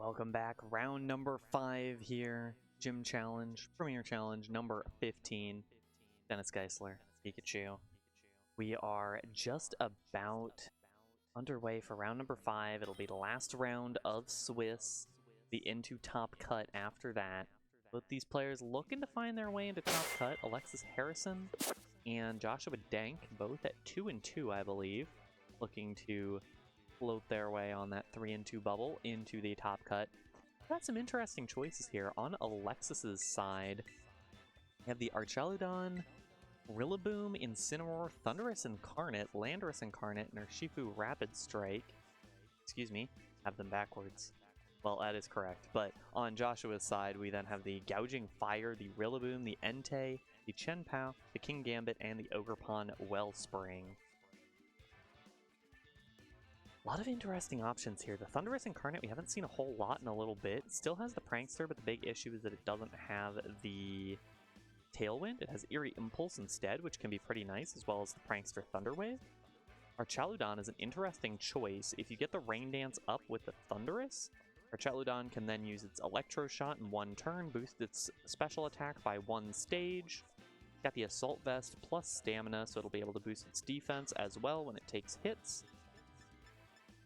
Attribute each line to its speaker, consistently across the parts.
Speaker 1: Welcome back. Round number 5 here. Gym Challenge, Premier Challenge number 15. Dennis Geisler, Pikachu. We are just about underway for round number 5. It'll be the last round of Swiss. The into top cut after that. Both these players looking to find their way into top cut. Alexis Harrison and Joshua Denk, both at 2 and 2, I believe, looking to float their way on that 3 and 2 bubble into the top cut. Got some interesting choices here. On Alexis's side, we have the Archaludon, Rillaboom, Incineroar, Thundurus Incarnate, Landorus Incarnate, and Urshifu Rapid Strike. Excuse me, have them backwards. Well, that is correct. But on Joshua's side, we then have the Gouging Fire, the Rillaboom, the Entei, the Chenpao, the King Gambit, and the Ogerpon Wellspring. A lot of interesting options here. The Thundurus Incarnate, we haven't seen a whole lot in a little bit. It still has the Prankster, but the big issue is that it doesn't have the Tailwind. It has Eerie Impulse instead, which can be pretty nice, as well as the Prankster Thunder Wave. Archaludon is an interesting choice. If you get the Rain Dance up with the Thundurus, Archaludon can then use its Electro Shot in one turn, boost its special attack by 1 stage. Got the Assault Vest plus Stamina, so it'll be able to boost its defense as well when it takes hits.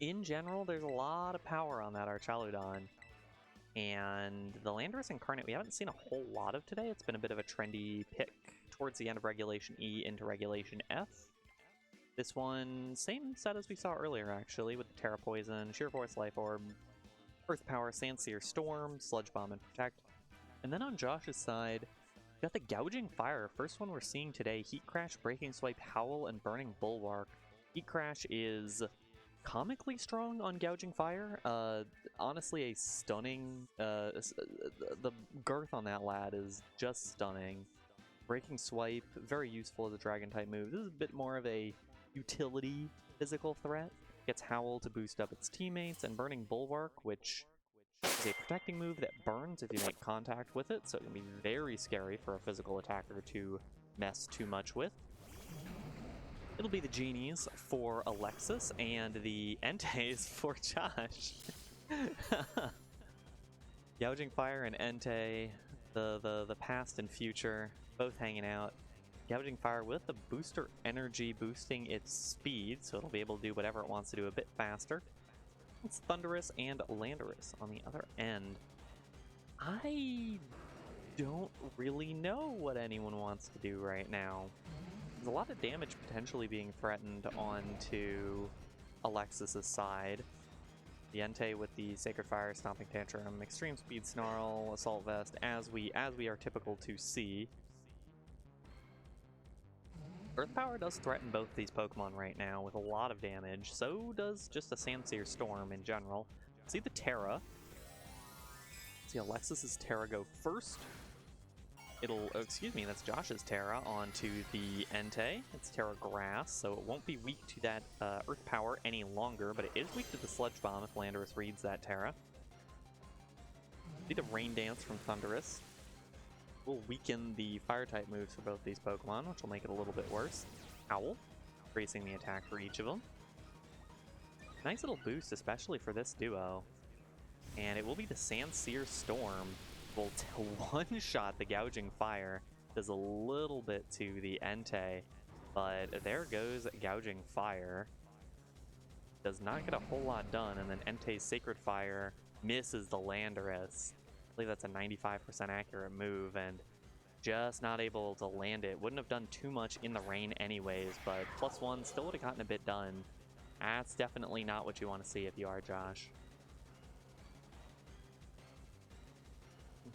Speaker 1: In general, there's a lot of power on that Archaludon. And the Landorus Incarnate, we haven't seen a whole lot of today. It's been a bit of a trendy pick towards the end of Regulation E into Regulation F. This one, same set as we saw earlier, actually, with the Terra Poison, Sheer Force Life Orb, Earth Power, Sandsear Storm, Sludge Bomb, and Protect. And then on Josh's side, we got the Gouging Fire. First one we're seeing today, Heat Crash, Breaking Swipe, Howl, and Burning Bulwark. Heat Crash is comically strong on Gouging Fire. Honestly, a stunning, the girth on that lad is just stunning. Breaking Swipe, very useful as a Dragon type move. This is a bit more of a utility physical threat. Gets Howl to boost up its teammates, and Burning Bulwark, which is a protecting move that burns if you make contact with it, so it can be very scary for a physical attacker to mess too much with. It'll be the Genies for Alexis and the Enteis for Josh. Gouging Fire and Entei, the past and future, both hanging out. Gouging Fire with the booster energy boosting its speed, so it'll be able to do whatever it wants to do a bit faster. It's Thundurus and Landorus on the other end. I don't really know what anyone wants to do right now. There's a lot of damage potentially being threatened onto Alexis's side. The Entei with the Sacred Fire, Stomping Tantrum, Extreme Speed Snarl, Assault Vest, as we are typical to see. Earth Power does threaten both these Pokemon right now with a lot of damage. So does just a Sandsear Storm in general. See the Terra. See Alexis's Terra go first. Excuse me, that's Josh's Terra onto the Entei. It's Terra Grass, so it won't be weak to that Earth Power any longer, but it is weak to the Sludge Bomb if Landorus reads that Terra. See the Rain Dance from Thundurus. Will weaken the Fire-type moves for both these Pokemon, which will make it a little bit worse. Howl, increasing the attack for each of them. Nice little boost, especially for this duo. And it will be the Sandsear Storm. Will one-shot the Gouging Fire. Does a little bit to the Entei, but there goes Gouging Fire. Does not get a whole lot done, and then Entei's Sacred Fire misses the Landorus. I believe that's a 95% accurate move, and just not able to land it. Wouldn't have done too much in the rain anyways, but +1 still would have gotten a bit done. That's definitely not what you want to see if you are Josh.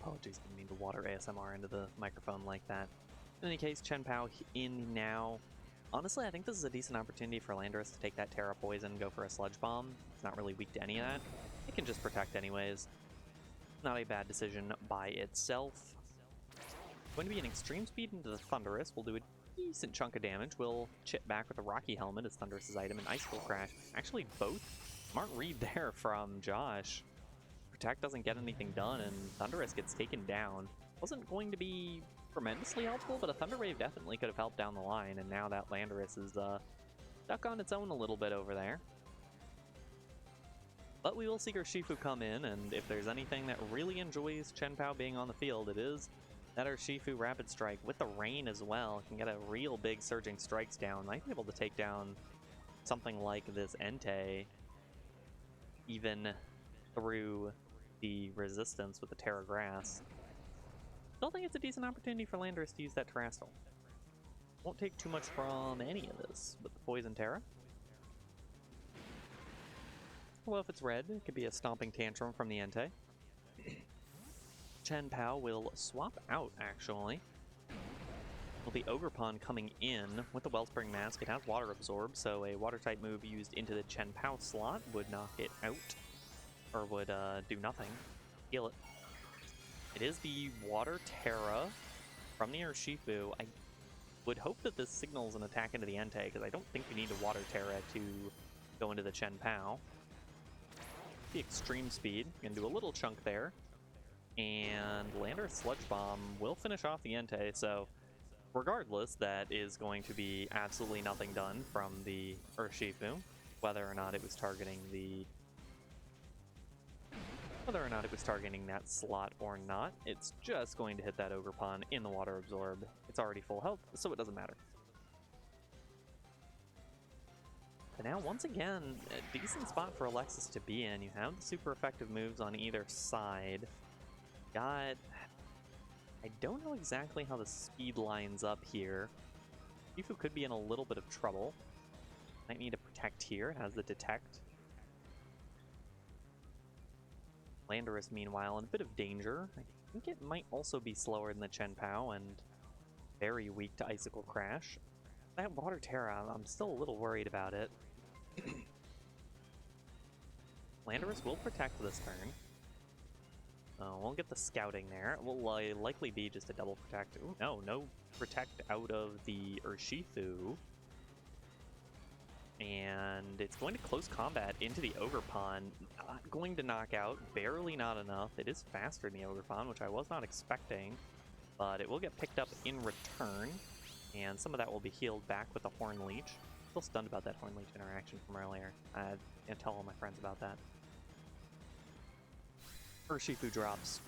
Speaker 1: Apologies, didn't mean to water ASMR into the microphone like that. In any case, Chenpao in now. Honestly, I think this is a decent opportunity for Landorus to take that Terra Poison, go for a Sludge Bomb. It's not really weak to any of that. It can just protect anyways. Not a bad decision by itself. Going to be an Extreme Speed into the Thundurus. We'll do a decent chunk of damage. We'll chip back with the Rocky Helmet as Thundurus' item and Icicle Crash. Actually, both. Smart read there from Josh. Protect doesn't get anything done, and Thundurus gets taken down. Wasn't going to be tremendously helpful, but a Thunder Wave definitely could have helped down the line, and now that Landorus is stuck on its own a little bit over there. But we will see Urshifu come in, and if there's anything that really enjoys Chen Pao being on the field, it is that Urshifu Rapid Strike with the rain as well. Can get a real big Surging Strikes down. Might be able to take down something like this Entei even through the resistance with the Terra Grass. Still think it's a decent opportunity for Landorus to use that Terrestrial. Won't take too much from any of this with the Poison Terra. Well, if it's red, it could be a Stomping Tantrum from the Entei. Chen Pao will swap out, actually. Will be Ogerpon coming in with the Wellspring Mask. It has Water Absorb, so a Water-type move used into the Chen Pao slot would knock it out, or would do nothing. Heal it. It is the Water Terra from the Urshifu. I would hope that this signals an attack into the Entei, because I don't think you need a Water Terra to go into the Chen Pao. The Extreme Speed, gonna do a little chunk there. And Landorus Sludge Bomb will finish off the Entei, so regardless, that is going to be absolutely nothing done from the Urshifu, whether or not it was targeting that slot or not. It's just going to hit that Ogerpon in the Water Absorb. It's already full health, so it doesn't matter. But now, once again, a decent spot for Alexis to be in. You have the super effective moves on either side. I don't know exactly how the speed lines up here. Shifu could be in a little bit of trouble. Might need to protect here. It has the detect. Landorus, meanwhile, in a bit of danger. I think it might also be slower than the Chen Pao and very weak to Icicle Crash. That Water Terra, I'm still a little worried about it. Landorus will protect this turn. We'll get the scouting there. It will likely be just a double protect. Ooh, no protect out of the Urshifu. And it's going to close combat into the Ogerpon. Not going to knock out, barely not enough. It is faster than the Ogerpon, which I was not expecting. But it will get picked up in return. And some of that will be healed back with the Horn Leech. Still stunned about that Horn Leech interaction from earlier. I'm gonna tell all my friends about that. Urshifu drops.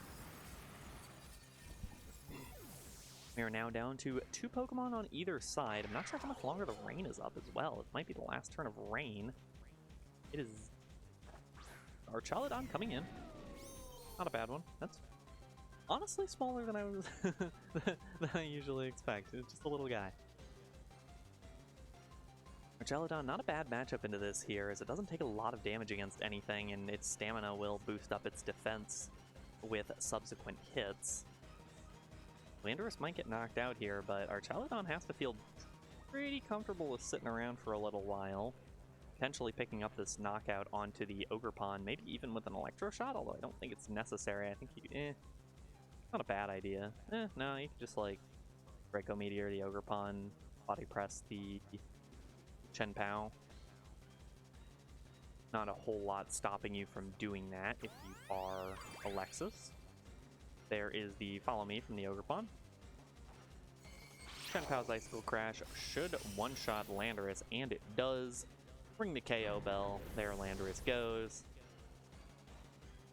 Speaker 1: We are now down to 2 Pokemon on either side. I'm not sure how much longer the rain is up as well. It might be the last turn of rain. It is our Chaladon coming in. Not a bad one. That's honestly smaller than I was than I usually expect. It's just a little guy. Chaladon, not a bad matchup into this here, as it doesn't take a lot of damage against anything, and its stamina will boost up its defense with subsequent hits. Landorus might get knocked out here, but our Chaladon has to feel pretty comfortable with sitting around for a little while. Potentially picking up this knockout onto the Ogerpon, maybe even with an Electro Shot, although I don't think it's necessary. I think not a bad idea. No, you can just like Draco Meteor the Ogerpon, Body Press the Chen Pao. Not a whole lot stopping you from doing that if you are Alexis. There is the Follow Me from the Ogerpon. Chen Pao's Icicle Crash should one-shot Landorus, and it does. Ring the KO bell. There Landorus goes.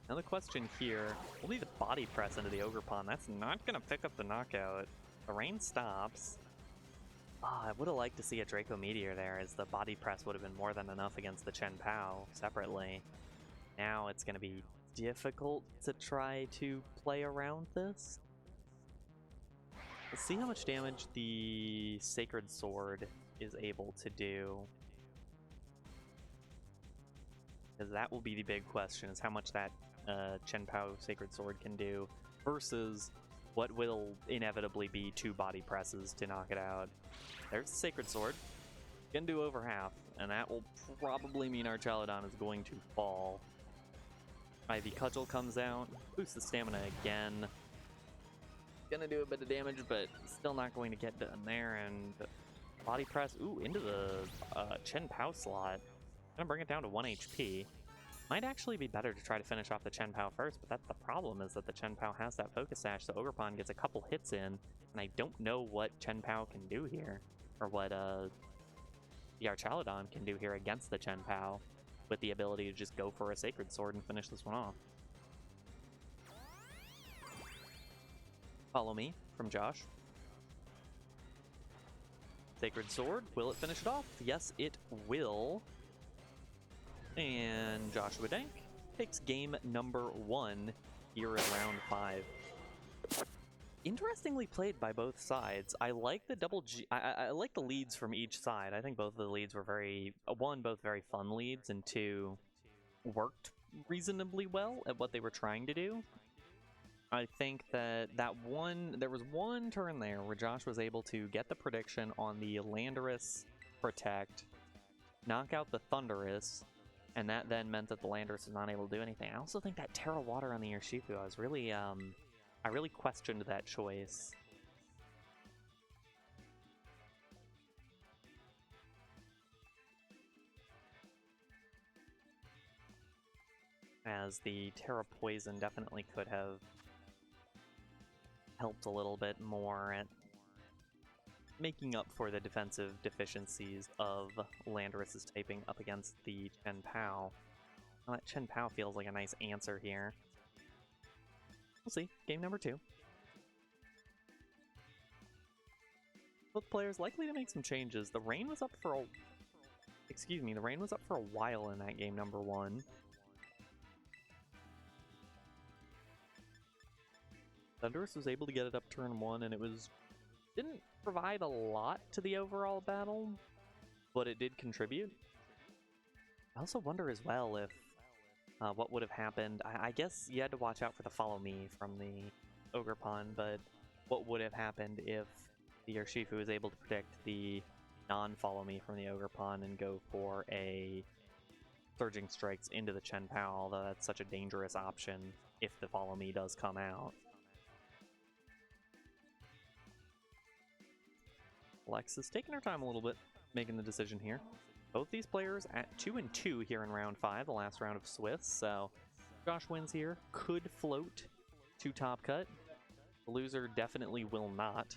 Speaker 1: Now the question here will be the Body Press into the Ogerpon. That's not going to pick up the knockout. The rain stops. I would have liked to see a Draco Meteor there, as the Body Press would have been more than enough against the Chen Pao separately. Now it's going to be difficult to try to play around this. Let's see how much damage the Sacred Sword is able to do. Because that will be the big question, is how much that Chen Pao Sacred Sword can do versus what will inevitably be 2 Body Presses to knock it out. There's the Sacred Sword. Can do over half, and that will probably mean our Chaladon is going to fall. Ivy Cudgel comes out, boosts the stamina again. Gonna do a bit of damage, but still not going to get done there, and Body Press, into the Chen Pao slot. Gonna bring it down to 1 HP. Might actually be better to try to finish off the Chen Pao first, but that's the problem, is that the Chen Pao has that Focus Sash, so Ogerpon gets a couple hits in, and I don't know what Chen Pao can do here, or what the Archaladon can do here against the Chen Pao. with the ability to just go for a Sacred Sword and finish this one off. Follow me from Josh. Sacred Sword, will it finish it off? Yes, it will. And Joshua Denk takes game number 1 here in round 5. Interestingly played by both sides. I like the double G. I like the leads from each side. I think both of the leads were both very fun leads, and 2, worked reasonably well at what they were trying to do. I think that there was one turn there where Josh was able to get the prediction on the Landorus Protect, knock out the Thunderous, and that then meant that the Landorus was not able to do anything. I also think that Terra Water on the Urshifu, I really questioned that choice. As the Terra Poison definitely could have helped a little bit more at making up for the defensive deficiencies of Landorus's typing up against the Chen Pao. Well, that Chen Pao feels like a nice answer here. We'll see. Game number 2. Both players likely to make some changes. The rain was up for a while in that game number 1. Thunderous was able to get it up turn 1, and didn't provide a lot to the overall battle, but it did contribute. I also wonder as well if what would have happened. I guess you had to watch out for the Follow Me from the Ogerpon, but what would have happened if the Urshifu was able to predict the non-Follow Me from the Ogerpon and go for a Surging Strikes into the Chen Pao, although that's such a dangerous option if the Follow Me does come out. Alexis taking her time a little bit, making the decision here. Both these players at 2-2 here in round 5, the last round of Swiss, so Josh wins here. Could float to top cut. The loser definitely will not.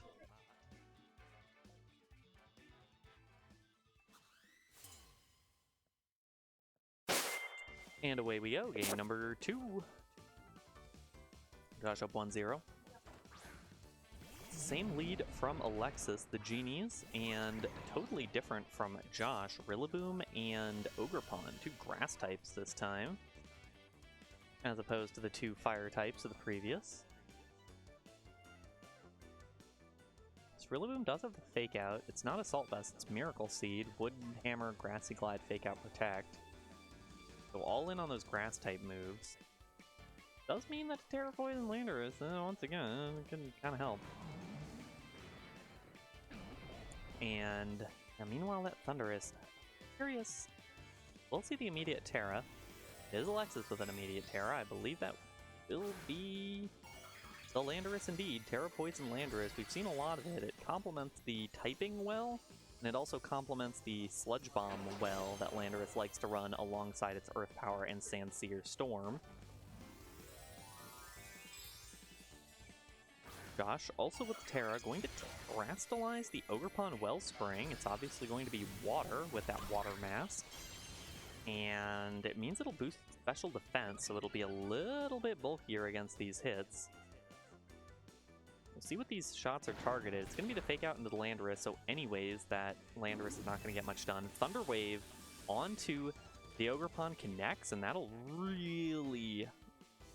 Speaker 1: And away we go, game number 2. Josh up 1-0. Same lead from Alexis, the Genies, and totally different from Josh, Rillaboom and Ogerpon, 2 grass types this time, as opposed to the 2 fire types of the previous. This Rillaboom does have the Fake Out. It's not Assault Vest, it's Miracle Seed, Wooden Hammer, Grassy Glide, Fake Out, Protect. So all in on those grass type moves. Does mean that Terra Poison Landorus, once again, can kind of help. And meanwhile, that Thunderous, curious. We'll see the immediate Terra. It is Alexis with an immediate Terra. I believe that will be the Landorus indeed. Terra Poison Landorus. We've seen a lot of it. It complements the typing well, and it also complements the Sludge Bomb well that Landorus likes to run alongside its Earth Power and Sandseer Storm. Josh, also with Terra, going to Terastallize the Ogerpon Wellspring. It's obviously going to be water with that Water Mask. And it means it'll boost special defense, so it'll be a little bit bulkier against these hits. We'll see what these shots are targeted. It's going to be the Fake Out into the Landorus, so anyways, that Landorus is not going to get much done. Thunder Wave onto the Ogerpon connects, and that'll really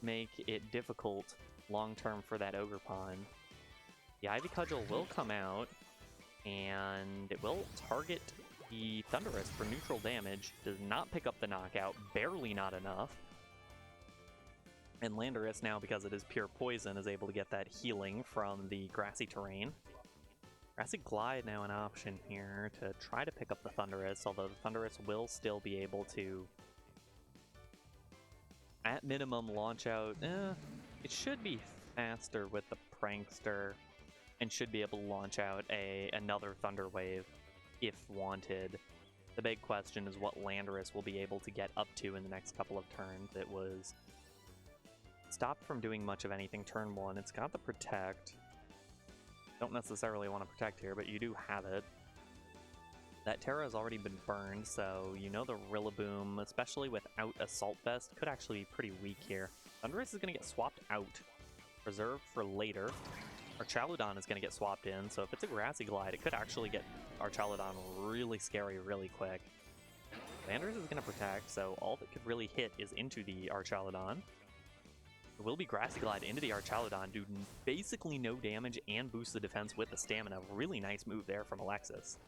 Speaker 1: make it difficult long-term for that Ogerpon. The Ivy Cudgel will come out, and it will target the Thunderous for neutral damage. Does not pick up the knockout, barely not enough. And Landorus now, because it is pure poison, is able to get that healing from the grassy terrain. Grassy Glide now an option here to try to pick up the Thunderous, although the Thunderous will still be able to, at minimum, launch out. It should be faster with the Prankster and should be able to launch out another Thunder Wave if wanted. The big question is what Landorus will be able to get up to in the next couple of turns. It was stopped from doing much of anything turn 1. It's got the Protect. Don't necessarily want to Protect here, but you do have it. That Terra has already been burned, so you know the Rillaboom, especially without Assault Vest, could actually be pretty weak here. Thundurus is going to get swapped out, reserved for later. Archaludon is going to get swapped in, so if it's a Grassy Glide, it could actually get Archaludon really scary really quick. Landorus is going to protect, so all that could really hit is into the Archaludon. There will be Grassy Glide into the Archaludon, do basically no damage and boost the defense with the stamina. Really nice move there from Alexis.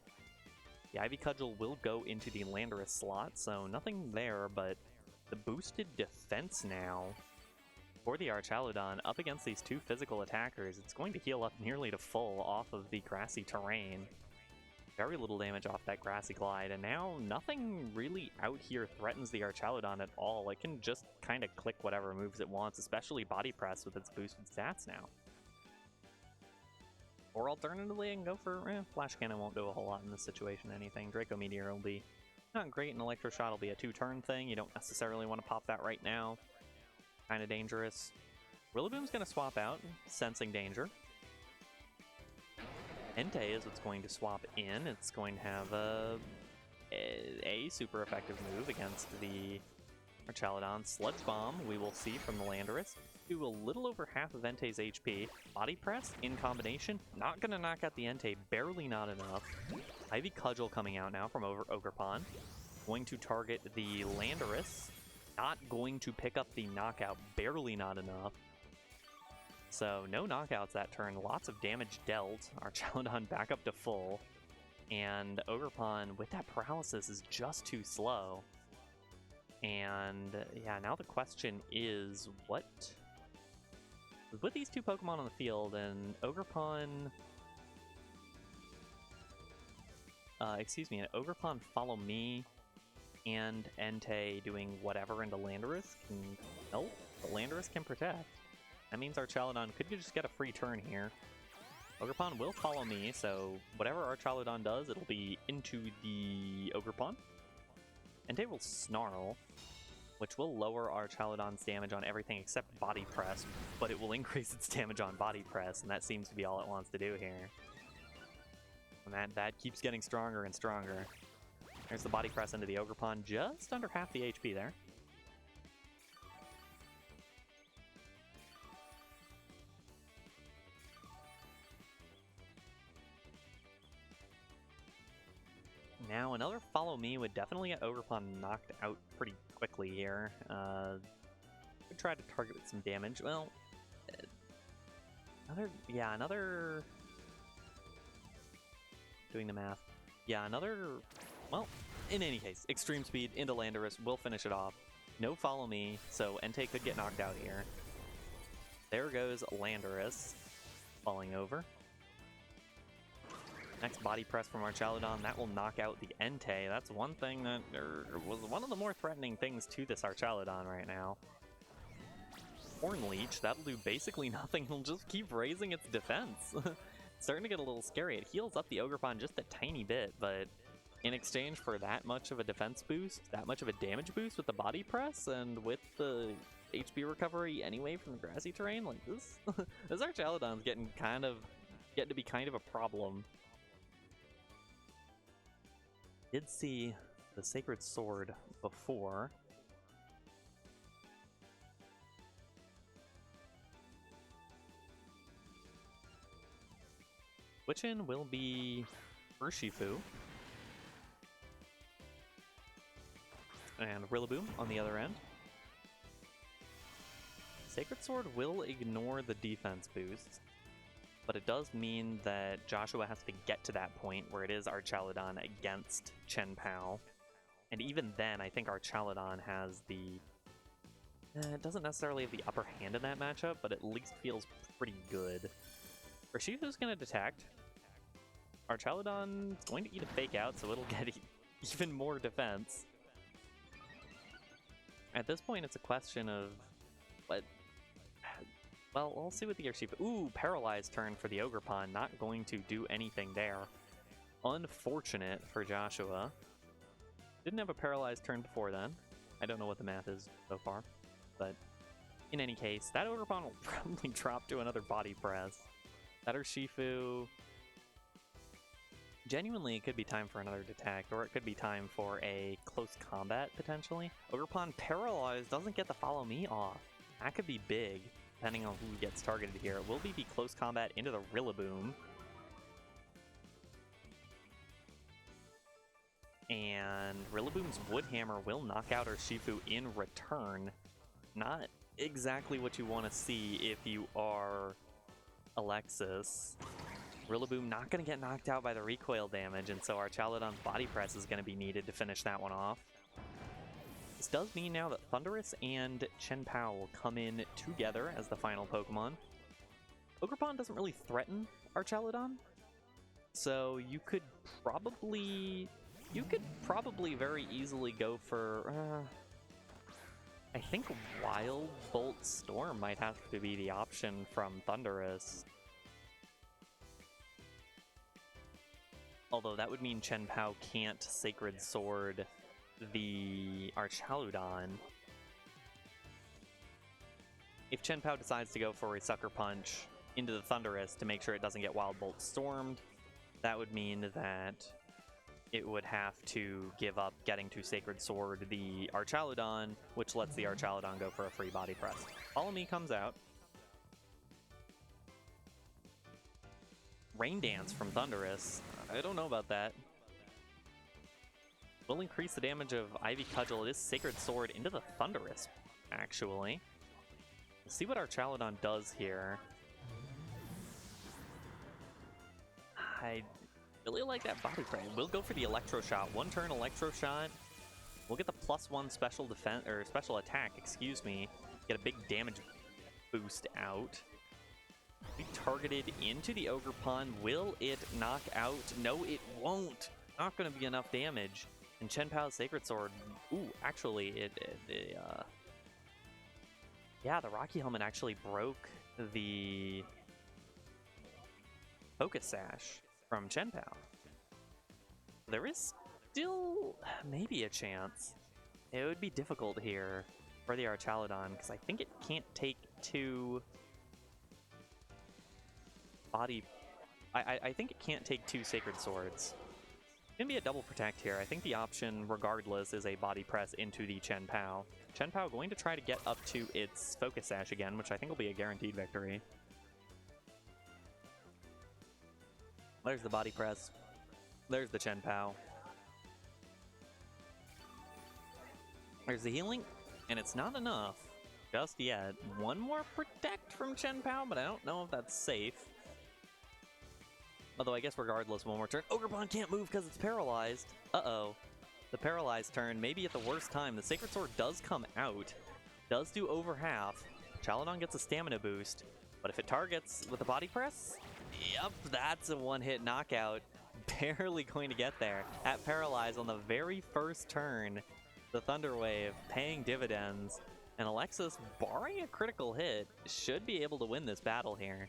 Speaker 1: The Ivy Cudgel will go into the Landorus slot, so nothing there, but the boosted defense now for the Archaludon up against these two physical attackers. It's going to heal up nearly to full off of the grassy terrain. Very little damage off that Grassy Glide, and now nothing really out here threatens the Archaludon at all. It can just kind of click whatever moves it wants, especially Body Press with its boosted stats now. Or alternatively, I can go for Flash Cannon. Won't do a whole lot in this situation. Anything. Draco Meteor will be not great, and Electro Shot will be a 2-turn thing. You don't necessarily want to pop that right now. Kind of dangerous. Rillaboom's going to swap out, sensing danger. Entei is what's going to swap in. It's going to have a super effective move against the Archaludon. Sludge Bomb, we will see from the Landorus. Do a little over half of Entei's HP. Body Press in combination, not going to knock out the Entei, barely not enough. Ivy Cudgel coming out now from Ogerpon. Going to target the Landorus. Not going to pick up the knockout, barely not enough. So no knockouts that turn, lots of damage dealt. Archaludon back up to full. And Ogerpon with that paralysis is just too slow. And yeah, now the question is what? With these two Pokemon on the field and Ogerpon... an Ogerpon Follow Me and Entei doing whatever into Landorus can help, but Landorus can protect. That means Archaludon could just get a free turn here. Ogerpon will Follow Me, so whatever Archaludon does, it'll be into the Ogerpon. Entei will Snarl, which will lower Archaludon's damage on everything except Body Press, but it will increase its damage on Body Press, and that seems to be all it wants to do here. And that keeps getting stronger and stronger. There's the Body Press into the Ogerpon, just under half the HP there. Now, another Follow Me would definitely get Ogerpon knocked out pretty quickly here. Could try to target with some damage. Well, another... Doing the math. Yeah, well, in any case, Extreme Speed into Landorus will finish it off. No Follow Me, so Entei could get knocked out here. There goes Landorus, falling over. Next Body Press from Archaludon, that will knock out the Entei. That's one thing that was one of the more threatening things to this Archaludon right now. Horn Leech, that'll do basically nothing. It'll just keep raising its defense. Starting to get a little scary. It heals up the Ogerpon just a tiny bit, but in exchange for that much of a defense boost, that much of a damage boost with the Body Press, and with the HP recovery anyway from the grassy terrain, like this, this Archaludon's getting to be kind of a problem. Did see the Sacred Sword before. Switch-in will be Urshifu. And Rillaboom on the other end. Sacred Sword will ignore the defense boost, but it does mean that Joshua has to get to that point where it is Archaludon against Chen Pao. And even then, I think Archaludon has the... it doesn't necessarily have the upper hand in that matchup, but at least feels pretty good. Urshifu's going to detect. Archaludon's going to eat a Fake Out, so it'll get even more defense. At this point, it's a question of what... Well, we'll see with the Urshifu. Ooh, Paralyzed turn for the Ogerpon. Not going to do anything there. Unfortunate for Joshua. Didn't have a Paralyzed turn before then. I don't know what the math is so far. But in any case, that Ogerpon will probably drop to another Body Press. That Urshifu... Genuinely, it could be time for another detect, or it could be time for a close combat, potentially. Ogerpon Paralyzed doesn't get the follow me off. That could be big, depending on who gets targeted here. It will be the close combat into the Rillaboom. And Rillaboom's Wood Hammer will knock out Urshifu in return. Not exactly what you want to see if you are Alexis. Rillaboom not going to get knocked out by the recoil damage, and so our Chaladon's Body Press is going to be needed to finish that one off. This does mean now that Thundurus and Chien-Pao will come in together as the final Pokemon. Ogerpon doesn't really threaten our Chaladon, so you could probably very easily go for... I think Wild Bolt Storm might have to be the option from Thundurus. Although that would mean Chien-Pao can't Sacred Sword the Archaludon. If Chien-Pao decides to go for a Sucker Punch into the Thundurus to make sure it doesn't get Wild Bolt Stormed, that would mean that it would have to give up getting to Sacred Sword the Archaludon, which lets the Archaludon go for a free Body Press. Follow Me comes out. Rain Dance from Thundurus. I don't know about that. Will increase the damage of Ivy Cudgel. It is Sacred Sword into the Thundurus, actually. Let's see what our Chaladon does here. I really like that Body Press. We'll go for the Electro Shot. One turn Electro Shot. We'll get the +1 special defense, or special attack, excuse me. Get a big damage boost out. Be targeted into the Ogerpon. Will it knock out? No, it won't. Not going to be enough damage. And Chien-Pao's Sacred Sword. Ooh, actually, yeah, the Rocky Helmet actually broke the Focus Sash from Chien-Pao. There is still maybe a chance. It would be difficult here for the Archaludon because I think it can't take two body. I think it can't take two Sacred Swords. It's gonna be a double protect here. I think the option, regardless, is a Body Press into the Chien-Pao. Chien-Pao going to try to get up to its Focus Sash again, which I think will be a guaranteed victory. There's the Body Press. There's the Chien-Pao. There's the healing, and it's not enough just yet. One more protect from Chien-Pao, but I don't know if that's safe. Although I guess regardless, one more turn. Ogerpon can't move because it's paralyzed. Uh-oh. The paralyzed turn, maybe at the worst time. The Sacred Sword does come out. Does do over half. Chaladon gets a stamina boost. But if it targets with a Body Press, yep, that's a one-hit knockout. Barely going to get there. At paralyzed on the very first turn, the Thunder Wave paying dividends. And Alexis, barring a critical hit, should be able to win this battle here.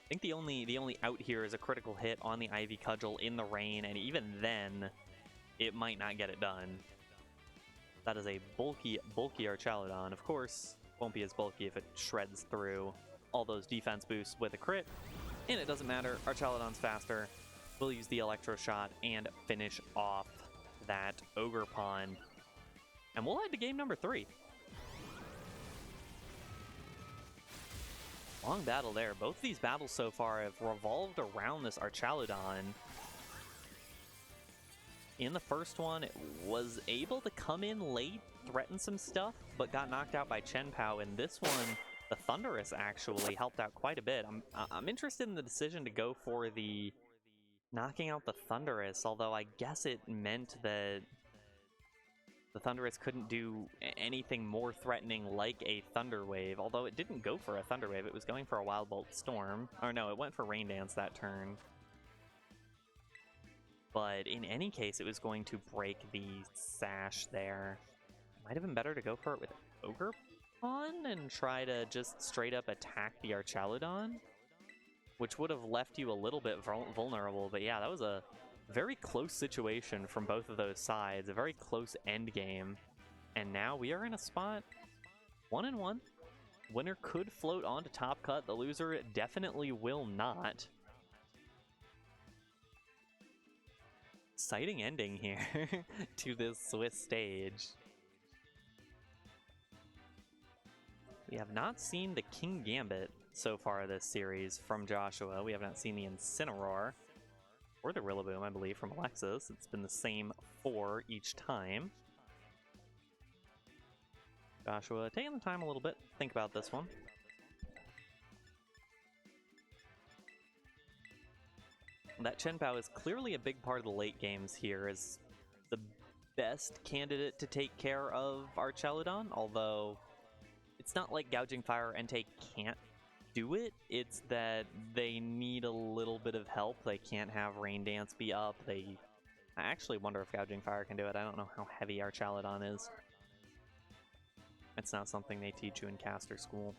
Speaker 1: I think the only out here is a critical hit on the Ivy Cudgel in the rain, and even then, it might not get it done. That is a bulky Archaludon. Of course, won't be as bulky if it shreds through all those defense boosts with a crit. And it doesn't matter, Archaludon's faster. We'll use the Electro Shot and finish off that Ogerpon. And we'll head to game number 3. Long battle there. Both of these battles so far have revolved around this Archaludon. In the first one, it was able to come in late, threaten some stuff, but got knocked out by Chien-Pao. In this one, the Thundurus actually helped out quite a bit. I'm interested in the decision to go for the knocking out the Thundurus, although I guess it meant that the Thundurus couldn't do anything more threatening like a Thunder Wave, although it didn't go for a Thunder Wave, it was going for a Wild Bolt Storm. Or no, it went for Rain Dance that turn. But in any case, it was going to break the Sash there. Might have been better to go for it with Ogerpon and try to just straight up attack the Archaludon, which would have left you a little bit vulnerable. But yeah, that was a very close situation from both of those sides, a very close end game. And now we are in a spot 1-1. Winner could float on to top cut. The loser definitely will not. exciting ending here to this Swiss stage. We have not seen the King Gambit so far this series from Joshua. We have not seen the Incineroar or the Rillaboom, I believe, from Alexis. It's been the same 4 each time. Joshua, taking the time a little bit, think about this one. That Chien-Pao is clearly a big part of the late games here, as the best candidate to take care of Archelodon, although it's not like Gouging Fire Entei can't do it, it's that they need a little bit of help. They can't have Rain Dance be up. I actually wonder if Gouging Fire can do it. I don't know how heavy Archelodon is. It's not something they teach you in caster school.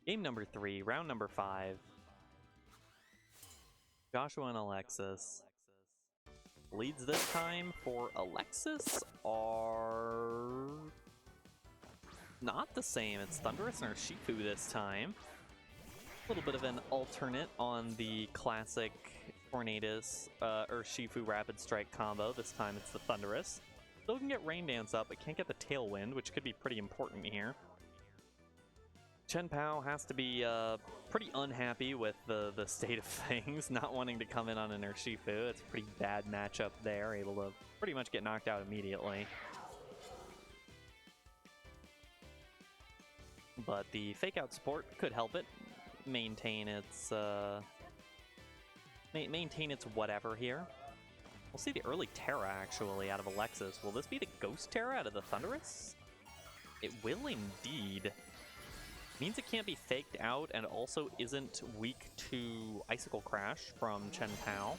Speaker 1: Game number 3, round number 5. Joshua and Alexis. Leads this time for Alexis are not the same. It's Thundurus and Urshifu this time. A little bit of an alternate on the classic Tornadus Urshifu Rapid Strike combo. This time it's the Thundurus. Still can get Rain Dance up, but can't get the Tailwind, which could be pretty important here. Chien-Pao has to be pretty unhappy with the state of things, not wanting to come in on an Urshifu. It's a pretty bad matchup there, able to pretty much get knocked out immediately. But the Fake Out support could help it maintain its whatever here. We'll see the early Terra actually out of Alexis. Will this be the Ghost Terra out of the Thundurus? It will indeed. Means it can't be faked out and also isn't weak to Icicle Crash from Chien-Pao.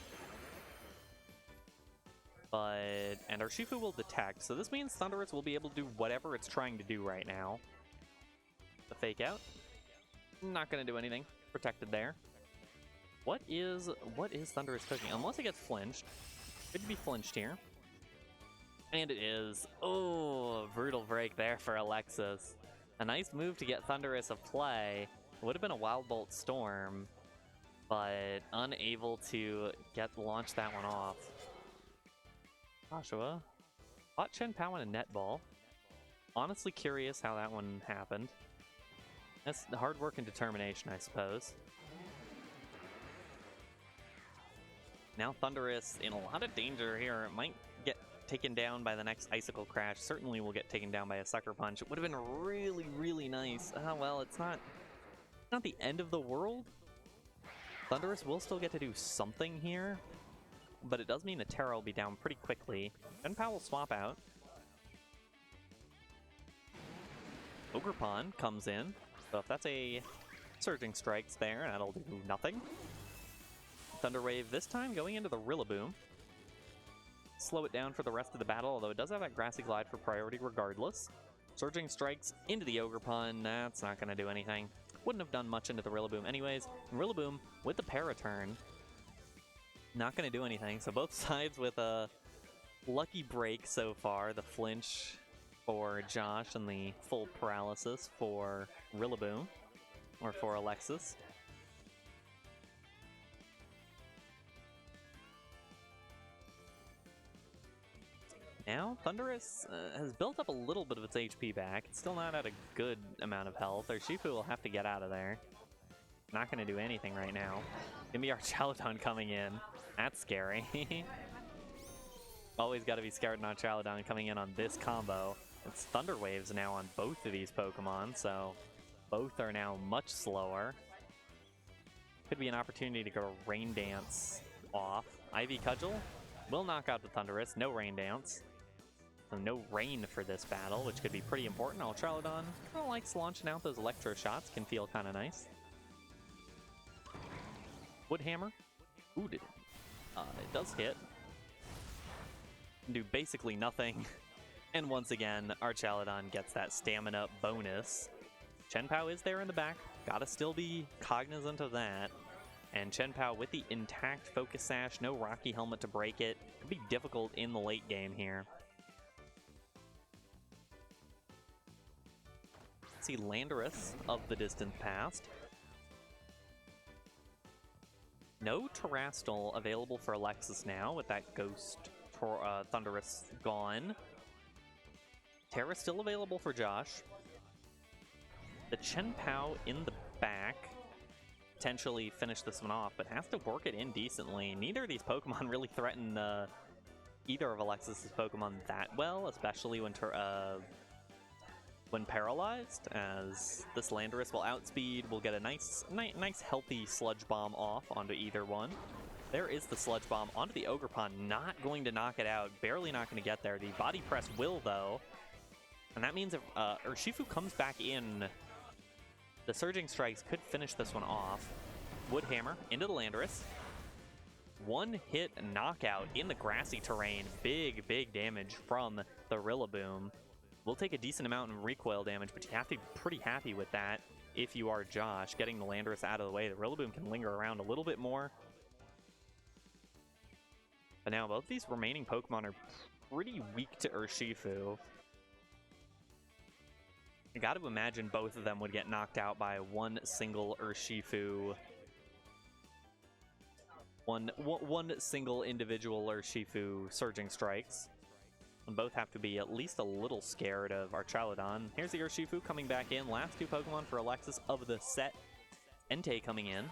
Speaker 1: And Urshifu will detect, so this means Thundurus will be able to do whatever it's trying to do right now. The Fake Out, not gonna do anything. Protected there. What is Thundurus cooking? Unless it gets flinched. Could be flinched here. And it is. Oh, brutal break there for Alexis. A nice move to get Thundurus a play. It would have been a Wild Bolt Storm, but unable to launch that one off. Joshua caught Chien-Pao in a netball. Honestly curious how that one happened. That's the hard work and determination, I suppose. Now Thundurus in a lot of danger here. It might get taken down by the next Icicle Crash. Certainly will get taken down by a Sucker Punch. It would have been really, really nice. Well, it's not the end of the world. Thundurus will still get to do something here, but it does mean the Terra will be down pretty quickly. Chien-Pao will swap out. Ogerpon comes in. So if that's a Surging Strikes there, that'll do nothing. Thunder Wave this time going into the Rillaboom. Slow it down for the rest of the battle, although it does have that Grassy Glide for priority regardless. Surging Strikes into the Ogerpon, that's not going to do anything. Wouldn't have done much into the Rillaboom anyways. And Rillaboom with the Paraturn, not going to do anything. So both sides with a lucky break so far. The flinch for Josh and the full paralysis for Rillaboom, or for Alexis. Now, Thundurus has built up a little bit of its HP back. It's still not at a good amount of health. Urshifu will have to get out of there. Not going to do anything right now. Gonna be Archelodon coming in. That's scary. Always got to be scared of Archelodon coming in on this combo. It's Thunder Waves now on both of these Pokemon, so both are now much slower. Could be an opportunity to go Rain Dance off. Ivy Cudgel will knock out the Thundurus. No Rain Dance. So no rain for this battle, which could be pretty important. Archelodon kind of likes launching out those Electro shots. Can feel kind of nice. Woodhammer. Ooh, it does hit. Do basically nothing. And once again, Archelodon gets that stamina bonus. Chien-Pao is there in the back. Gotta still be cognizant of that. And Chien-Pao with the intact Focus Sash, no Rocky Helmet to break it. Could be difficult in the late game here. See Landorus of the distant past. No Terrastal available for Alexis now with that Ghost Thunderous gone. Terra still available for Josh. The Chen Pao in the back. Potentially finish this one off, but has to work it in decently. Neither of these Pokemon really threaten either of Alexis's Pokemon that well, especially when paralyzed, as this Landorus will outspeed, will get a nice healthy Sludge Bomb off onto either one. There is the Sludge Bomb onto the Ogerpon, not going to knock it out, barely not going to get there. The Body Press will, though, and that means if Urshifu comes back in, the Surging Strikes could finish this one off. Wood Hammer into the Landorus. One hit knockout in the grassy terrain. Big damage from the Rillaboom. Will take a decent amount in recoil damage, but you have to be pretty happy with that if you are Josh. Getting the Landorus out of the way, the Rillaboom can linger around a little bit more. But now both these remaining Pokemon are pretty weak to Urshifu. I got to imagine both of them would get knocked out by one single Urshifu. One single individual Urshifu Surging Strikes. And both have to be at least a little scared of Archaludon. Here's the Urshifu coming back in. Last two Pokemon for Alexis of the set. Entei coming in.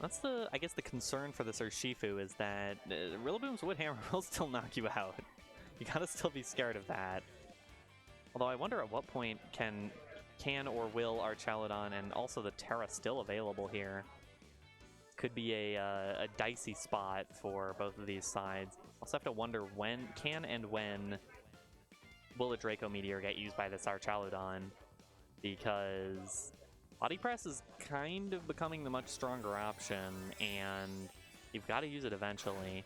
Speaker 1: That's I guess the concern for this Urshifu is that Rillaboom's Wood Hammer will still knock you out. You gotta still be scared of that. Although I wonder at what point can or will Archaludon and also the Terra still available here. Could be a dicey spot for both of these sides. Also have to wonder when will a Draco Meteor get used by this Archaludon, because Body Press is kind of becoming the much stronger option, and you've got to use it eventually.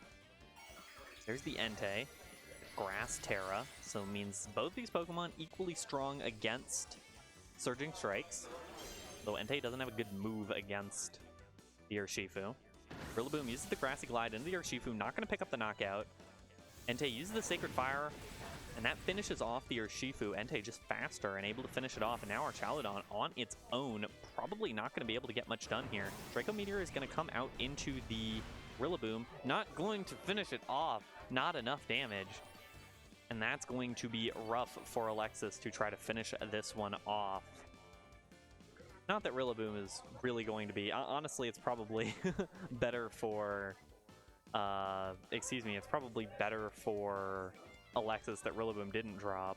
Speaker 1: There's the Entei. Grass Terra, so it means both these Pokemon equally strong against Surging Strikes, though Entei doesn't have a good move against the Urshifu. Rillaboom uses the Grassy Glide into the Urshifu, not going to pick up the knockout. Entei uses the Sacred Fire, and that finishes off the Urshifu. Entei just faster and able to finish it off, and now Archaludon on its own, probably not going to be able to get much done here. Draco Meteor is going to come out into the Rillaboom, not going to finish it off, not enough damage. And that's going to be rough for Alexis to try to finish this one off. Not that Rillaboom is really going to be... honestly, it's probably better for... it's probably better for Alexis that Rillaboom didn't drop.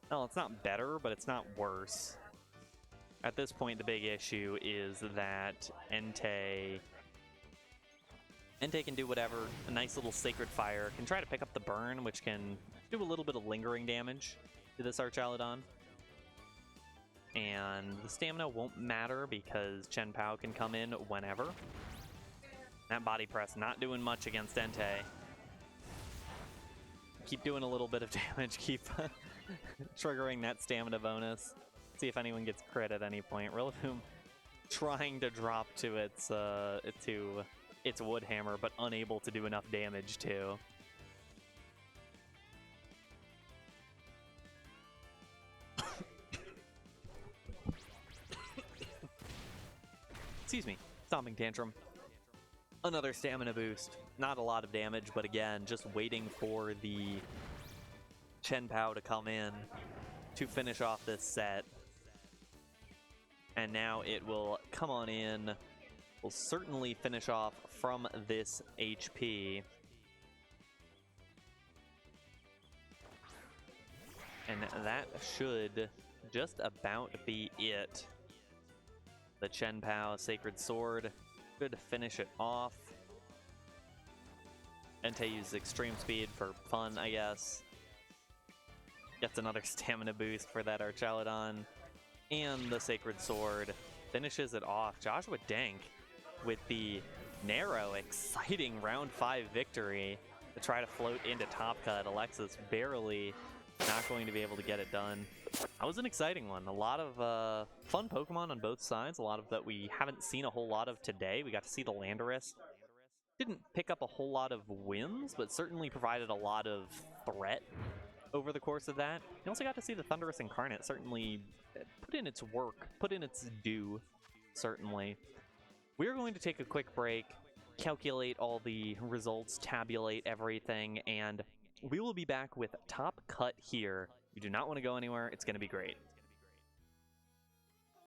Speaker 1: No, it's not better, but it's not worse. At this point, the big issue is that Entei can do whatever. A nice little Sacred Fire. Can try to pick up the burn, which can do a little bit of lingering damage to this Archaludon. And the stamina won't matter because Chen Pao can come in whenever. That Body Press not doing much against Entei. Keep doing a little bit of damage. Keep triggering that stamina bonus. See if anyone gets crit at any point. Rillaboom trying to drop to its Wood Hammer, but unable to do enough damage too. Excuse me, Stomping Tantrum. Another stamina boost. Not a lot of damage, but again, just waiting for the Chen Pao to come in to finish off this set. And now it will come on in. Will certainly finish off from this HP. And that should just about be it. The Chen Pao Sacred Sword should finish it off. Entei uses Extreme Speed for fun, I guess. Gets another stamina boost for that Archaludon. And the Sacred Sword finishes it off. Joshua Denk with the narrow, exciting round 5 victory to try to float into Top Cut. Alexis barely not going to be able to get it done. That was an exciting one. A lot of fun Pokemon on both sides. A lot of that we haven't seen a whole lot of today. We got to see the Landorus. Didn't pick up a whole lot of wins, but certainly provided a lot of threat over the course of that. You also got to see the Thunderous Incarnate certainly put in its work, put in its due, certainly. We're going to take a quick break, calculate all the results, tabulate everything, and we will be back with Top Cut here. You do not want to go anywhere. It's going to be great.